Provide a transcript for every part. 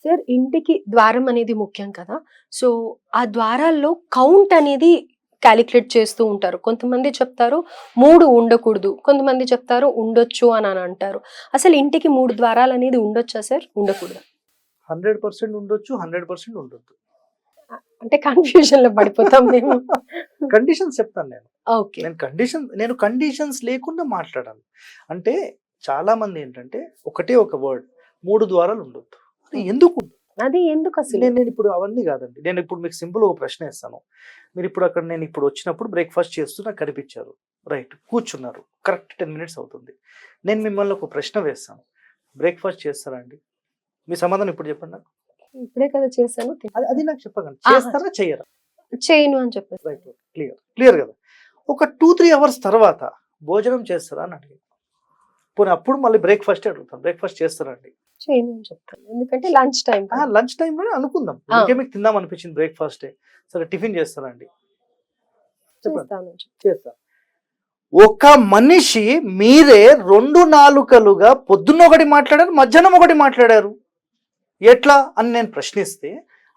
Sir ఇంటికి ద్వారం అనేది ముఖ్యం కదా! సో, ఆ ద్వారాల్లో కౌంట్ అనేది కాలిక్యులేట్ చేస్తూ ఉంటారు. కొంతమంది చెప్తారు 3 ఉండకూడదు. కొంతమంది చెప్తారు ఉండొచ్చు అని అంటారు. అసలు ఇంటికి 3 ద్వారాలనేది ఉండొచ్చా సార్? ఉండకూడదా? 100% ఉండొచ్చు, 100% ఉండొద్దు. అంటే కన్‌ఫ్యూజన్‌లో పడిపోతాం మేము. కండిషన్స్ చెప్తాను నేను. ఓకే. నేను కండిషన్స్ లేకుండా మాట్లాడాను. అంటే చాలా మంది ఏంటంటే ఒకటే ఒక వర్డ్ 3 ద్వారాలు ఉండొద్దు. అది ఎందుకు? అది ఎందుకసలు? నేను ఇప్పుడు అవన్నీ కాదండి. నేను ఇప్పుడు మీకు సింపుల్ ఒక ప్రశ్న ఇస్తాను. మీరు ఇప్పుడు అక్కడ నేను ఇప్పుడు వచ్చినప్పుడు బ్రేక్‌ఫాస్ట్ చేస్తూ నాకు కనిపించారు. రైట్. కూర్చున్నారు. కరెక్ట్ 10 మినిట్స్ అవుతుంది. నేను మిమ్మల్ని ఒక ప్రశ్న వేస్తాను. బ్రేక్‌ఫాస్ట్ చేస్తారా అండి? మీ సమాధానం ఇప్పుడు చెప్పండి నాకు. ఇప్పుడే కదా చేశాను. అది నాకు చెప్పకండి. ఆహా! చేస్తారా? చెయ్యరా? చేయను అని చెప్పేసి. రైట్. క్లియర్ కదా! ఒక 2-3 అవర్స్ తర్వాత భోజనం చేస్తారా అని అడిగాను. పోనీ అప్పుడు మళ్ళీ బ్రేక్‌ఫాస్టే అడుగుతాను. బ్రేక్‌ఫాస్ట్ చేస్తారా అండి? చేయను అని చెప్తాను. ఎందుకంటే లంచ్ టైమ్ కదా! లంచ్ టైమ్‌లోనే అనుకుందాం. ఇంకే మీకు తిందాం అనిపించింది బ్రేక్‌ఫాస్టే. సరే టిఫిన్ చేస్తారా అండి? చెప్పండి. చేస్తాను అని చెప్తాను. చేస్తా. ఒక మనిషి మీరే 2 నాలుకలుగా పొద్దున్న ఒకటి మాట్లాడారు, మధ్యాహ్నం ఒకటి మాట్లాడారు. ఎట్లా అని నేను ప్రశ్నిస్తే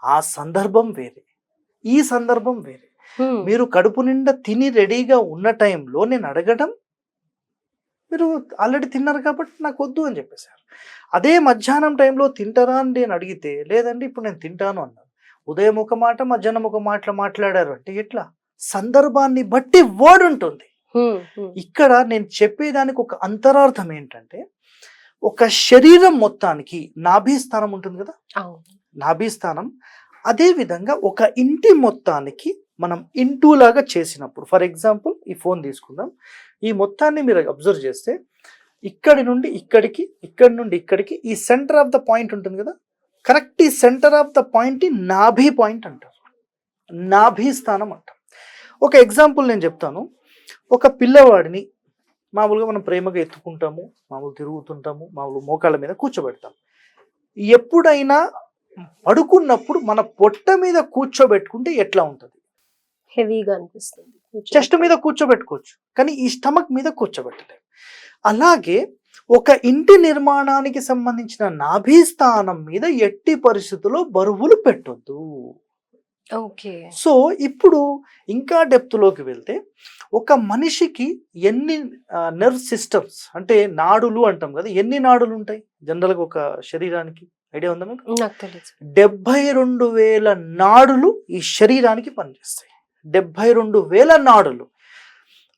ఆ సందర్భం వేరే, ఈ సందర్భం వేరే. మీరు కడుపు నిండా తిని రెడీగా ఉన్న టైంలో నేను అడగడం, మీరు ఆల్రెడీ తిన్నారు కాబట్టి నాకు వద్దు అని చెప్పేశారు. అదే మధ్యాహ్నం టైంలో తింటారా అండి అని అడిగితే లేదండి ఇప్పుడు నేను తింటాను అన్నారు. ఉదయం ఒక మాట, మధ్యాహ్నం ఒక మాట మాట్లాడారు అంటే ఎట్లా? సందర్భాన్ని బట్టి వర్డ్ ఉంటుంది. ఇక్కడ నేను చెప్పేదానికి ఒక అంతరార్థం ఏంటంటే, ఒక శరీరం మొత్తానికి నాభీస్థానం ఉంటుంది కదా, నాభీస్థానం అదే విధంగా ఒక ఇంటి మొత్తానికి మనం ఇంటూ లాగా చేసినప్పుడు, ఫర్ ఎగ్జాంపుల్ ఈ ఫోన్ తీసుకుందాం, ఈ మొత్తాన్ని మీరు అబ్జర్వ్ చేస్తే ఇక్కడి నుండి ఇక్కడికి, ఇక్కడి నుండి ఇక్కడికి ఈ సెంటర్ ఆఫ్ ద పాయింట్ ఉంటుంది కదా, కరెక్ట్ ఈ సెంటర్ ఆఫ్ ద పాయింట్ నాభి పాయింట్ అంటారు, నాభి స్థానం అంటారు. ఒక ఎగ్జాంపుల్ నేను చెప్తాను. ఒక పిల్లవాడిని మామూలుగా మనం ప్రేమగా ఎత్తుకుంటాము, మామూలు తిరుగుతుంటాము, మామూలు మోకాళ్ళ మీద కూర్చోబెడతాం. ఎప్పుడైనా పడుకున్నప్పుడు మన పొట్ట మీద కూర్చోబెట్టుకుంటే ఎట్లా ఉంటుంది? హెవీగా అనిపిస్తుంది. చెస్ట్ మీద కూర్చోబెట్టుకోవచ్చు, కానీ ఈ స్టమక్ మీద కూర్చోబెట్టలేము. అలాగే ఒక ఇంటి నిర్మాణానికి సంబంధించిన నాభి స్థానం మీద ఎట్టి పరిస్థితుల్లో బరువులు పెట్టొద్దు. ఓకే. సో ఇప్పుడు ఇంకా డెప్త్లోకి వెళ్తే ఒక మనిషికి ఎన్ని నర్వ్ సిస్టమ్స్ అంటే నాడులు అంటాం కదా, ఎన్ని నాడులు ఉంటాయి జనరల్గా ఒక శరీరానికి? ఐడియా ఉందా మీకు? నాకు తెలుసు. 72,000 నాడులు ఈ శరీరానికి పనిచేస్తాయి. 72,000 నాడులు.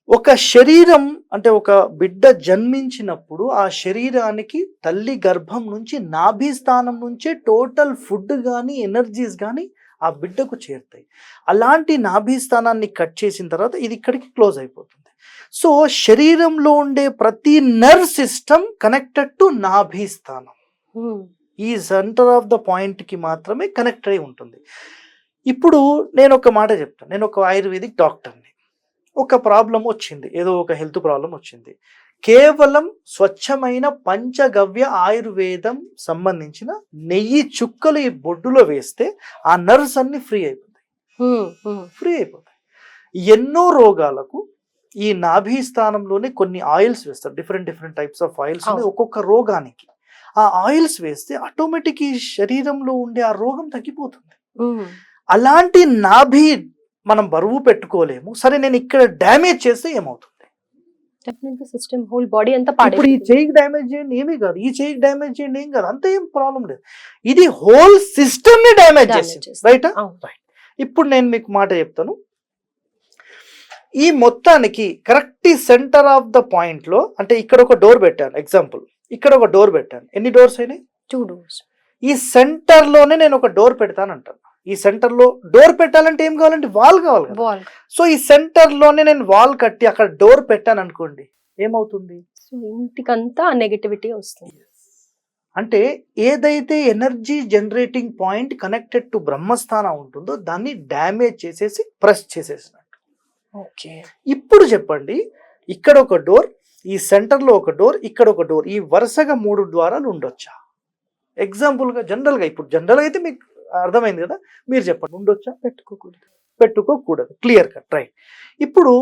ఒక శరీరం అంటే ఒక బిడ్డ జన్మించినప్పుడు ఆ శరీరానికి తల్లి గర్భం నుంచి నాభి స్థానం నుంచే టోటల్ ఫుడ్ కానీ ఎనర్జీస్ కానీ ఆ బిడ్డకు చేరుతాయి. అలాంటి నాభి స్థానాన్ని కట్ చేసిన తర్వాత ఇది ఇక్కడికి క్లోజ్ అయిపోతుంది. సో శరీరంలో ఉండే ప్రతి నర్వ్ సిస్టమ్ కనెక్టెడ్ టు నాభి స్థానం. ఈ సెంటర్ ఆఫ్ ద పాయింట్కి మాత్రమే కనెక్ట్ అయి ఉంటుంది. ఇప్పుడు నేను ఒక మాట చెప్తాను. నేను ఒక ఆయుర్వేదిక్ డాక్టర్ని. ఒక ప్రాబ్లం వచ్చింది, ఏదో ఒక హెల్త్ ప్రాబ్లం వచ్చింది. కేవలం స్వచ్ఛమైన పంచగవ్య ఆయుర్వేదం సంబంధించిన నెయ్యి చుక్కలు ఈ బొడ్డులో వేస్తే ఆ నర్వ్స్ అన్ని ఫ్రీ అయిపోతాయి. ఎన్నో రోగాలకు ఈ నాభి స్థానంలోనే కొన్ని ఆయిల్స్ వేస్తారు. డిఫరెంట్ టైప్స్ ఆఫ్ ఆయిల్స్ ఒక్కొక్క రోగానికి. ఆ ఆయిల్స్ వేస్తే ఆటోమేటిక్ ఈ శరీరంలో ఉండే ఆ రోగం తగ్గిపోతుంది. అలాంటి నాభి మనం బరువు పెట్టుకోలేము. సరే నేను ఇక్కడ డ్యామేజ్ చేస్తే ఏమవుతుంది? సిస్టమ్ హోల్ బాడీ అంతా ఇప్పుడు ఈ చెయ్యికి డ్యామేజ్ చేయండి ఏమీ కాదు, ఈ చెయ్యికి డ్యామేజ్ చేయండి ఏం కాదు, అంత ఏం ప్రాబ్లం లేదు. ఇది హోల్ సిస్టమ్ ని డ్యామేజ్ చేస్తుంది. రైటా? రైట్. ఇప్పుడు నేను మీకు మాట చెప్తాను. ఈ మొత్తానికి correct centre of the point లో, అంటే ఇక్కడ ఒక డోర్ పెట్టాను, ఎగ్జాంపుల్ ఇక్కడ ఒక డోర్ పెట్టాను. ఎన్ని డోర్స్ అయినాయి? 2 doors. ఈ సెంటర్ లోనే నేను ఒక డోర్ పెడతాను అంటాను. ఈ సెంటర్ లో డోర్ పెట్టాలంటే ఏం కావాలంటే వాల్ కావాలి కదా. సో ఈ సెంటర్ లోనే నేను వాల్ కట్టి అక్కడ డోర్ పెట్టాను అనుకోండి, ఏమవుతుంది? ఇంటికంతా నెగటివిటీ వస్తుంది. అంటే ఏదైతే energy generating point connected to బ్రహ్మస్థానం ఉంటుందో దాన్ని డ్యామేజ్ చేసేసి ప్రెస్ చేసేసినట్టు. ఓకే. ఇప్పుడు చెప్పండి, ఇక్కడ ఒక డోర్, ఈ సెంటర్ లో ఒక డోర్, ఇక్కడ ఒక డోర్, ఈ వరుసగా 3 ద్వారాలు ఉండొచ్చా? ఎగ్జాంపుల్ గా జనరల్ గా అయితే మీకు అర్థమైంది కదా, మీరు చెప్పండి, ఉండొచ్చా? పెట్టుకోకూడదు. Clear cut. రైట్. ఇప్పుడు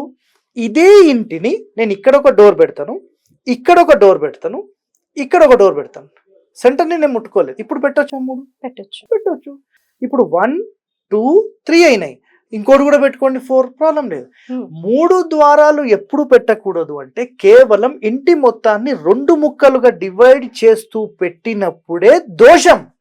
ఇదే ఇంటిని నేను ఇక్కడ ఒక డోర్ పెడతాను, ఇక్కడ ఒక డోర్ పెడతాను, ఇక్కడ ఒక డోర్ పెడతాను. సెంటర్ని నేను ముట్టుకోలేదు. ఇప్పుడు పెట్టొచ్చా 3? పెట్టొచ్చు. పెట్టొచ్చు. ఇప్పుడు 1, 2, 3 అయినాయి. ఇంకోటి కూడా పెట్టుకోండి 4, ప్రాబ్లం లేదు. 3 ద్వారాలు ఎప్పుడు పెట్టకూడదు అంటే కేవలం ఇంటి మొత్తాన్ని 2 ముక్కలుగా డివైడ్ చేస్తూ పెట్టినప్పుడే దోషం.